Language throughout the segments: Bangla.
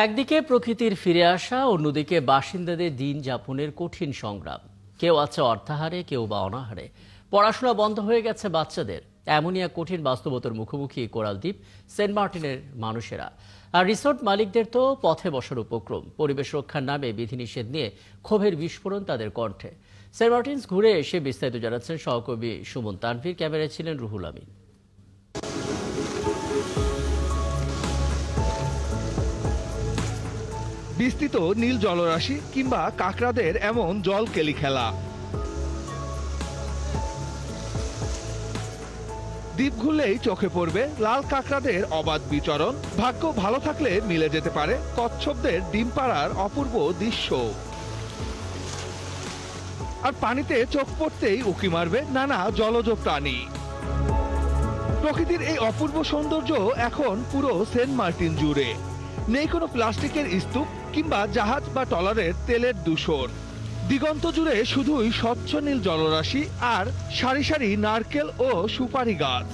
একদিকে প্রকৃতির ফিরে আসা, অন্যদিকে বাসিন্দাদের দিন যাপনের কঠিন সংগ্রাম। কেউ আছে অর্থাহারে, কেউ বা অনাহারে। পড়াশোনা বন্ধ হয়ে গেছে বাচ্চাদের। এমনই এক কঠিন বাস্তবতার মুখোমুখি কোরাল দ্বীপ সেন্ট মার্টিনের মানুষেরা। আর রিসোর্ট মালিকদের তো পথে বসার উপক্রম। পরিবেশ রক্ষার নামে বিধিনিষেধ নিয়ে ক্ষোভের বিস্ফোরণ তাদের কণ্ঠে। সেন্ট মার্টিনস ঘুরে এসে বিস্তারিত জানাচ্ছেন সহকর্মী সুমন তানভীর। ক্যামেরায় ছিলেন রুহুল আমিন। বিস্তৃত নীল জলরাশি কিংবা কাকড়াদের এমন জল কেলি খেলা। দ্বীপ ঘুরলেই চোখে পড়বে লাল কাকড়াদের অবাধ বিচরণ। ভাগ্য ভালো থাকলে মিলে যেতে পারে কচ্ছপদের ডিম পাড়ার অপূর্ব দৃশ্য। আর পানিতে চোখ পড়তেই উঁকি মারবে নানা জলজ প্রাণী। প্রকৃতির এই অপূর্ব সৌন্দর্য এখন পুরো সেন্ট মার্টিন জুড়ে। নেই কোনো প্লাস্টিকের স্তূপ কিংবা জাহাজ বা ট্রলারের তেলের দূষণ। দিগন্ত জুড়ে শুধুই স্বচ্ছ নীল জলরাশি আর সারি সারি নারকেল ও সুপারি গাছ।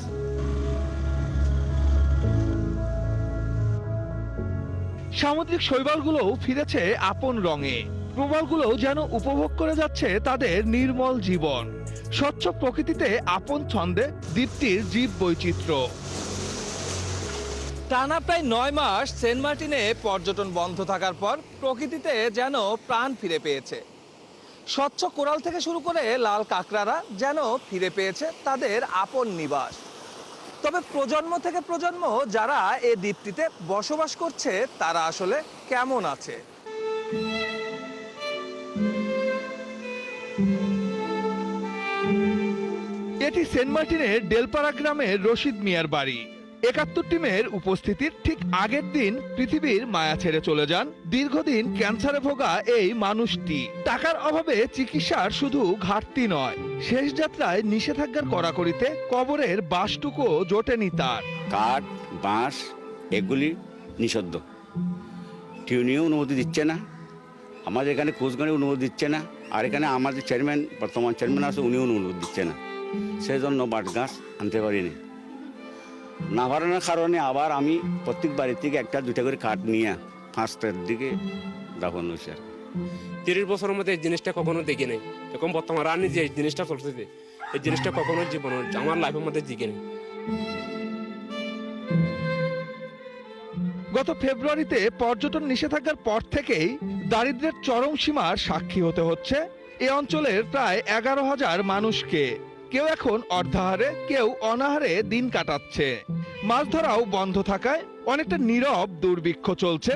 সামুদ্রিক শৈবালগুলোও ফিরেছে আপন রঙে। প্রবালগুলো যেন উপভোগ করে যাচ্ছে তাদের নির্মল জীবন। স্বচ্ছ প্রকৃতিতে আপন ছন্দে দ্বীপটির জীব বৈচিত্র্য। টানা প্রায় 9 মাস সেন্ট মার্টিনে পর্যটন বন্ধ থাকার পর প্রকৃতিতে যেন প্রাণ ফিরে পেয়েছে। স্বচ্ছ কোরাল থেকে শুরু করে লাল কাঁকড়ারা যেন ফিরে পেয়েছে তাদের আপন নিবাস। তবে প্রজন্ম থেকে প্রজন্ম যারা এই দ্বীপটিতে বসবাস করছে তারা আসলে কেমন আছে? এটি সেন্ট মার্টিনের ডেলপাড়া গ্রামের রশিদ মিয়ার বাড়ি। 71 টিমের উপস্থিতির ঠিক আগের দিন পৃথিবীর মায়া ছেড়ে চলে যান দীর্ঘদিন ক্যান্সারে ভোগা এই মানুষটি। টাকার অভাবে চিকিৎসার শুধু ঘাটতি নয়, শেষ যাত্রায় নিষেধাজ্ঞার কড়াকড়িতে কবরের বাসটুকু জোটেনি তার। কাঠ, বাঁশ এগুলি নিষিদ্ধ। টিউনিও অনুমতি দিচ্ছে না, আমাদের এখানে কোচগাঁড়ি অনুমতি দিচ্ছে না, আর এখানে আমাদের চেয়ারম্যান, বর্তমান চেয়ারম্যান আছে, উনিও অনুমতি দিচ্ছে না। সেই জন্য বাট গাছ আনতে পারিনি। না পারানোর কারণে আবার আমি প্রত্যেক বাড়ি থেকে একটা দুটা করে কাঠ নিয়ে 5টার দিকে দাফন হয়েছে। 30 বছরের মধ্যে এই জিনিসটা কখনো দেখি নাই। এখন বর্তমান রানি যে এই জিনিসটা চলতেছে, এই জিনিসটা কখনো জীবনে আমার লাইফের মধ্যে দেখি নাই। গত ফেব্রুয়ারিতে পর্যটন নিষেধাজ্ঞার পর থেকেই দারিদ্র্যের চরম সীমার সাক্ষী হতে হচ্ছে এ অঞ্চলের প্রায় 11,000 মানুষকে। কেউ এখন অর্ধাহারে, কেউ অনাহারে দিন কাটাচ্ছে। মাছ ধরাও বন্ধ থাকায় অনেকটা নীরব দুর্ভিক্ষ চলছে।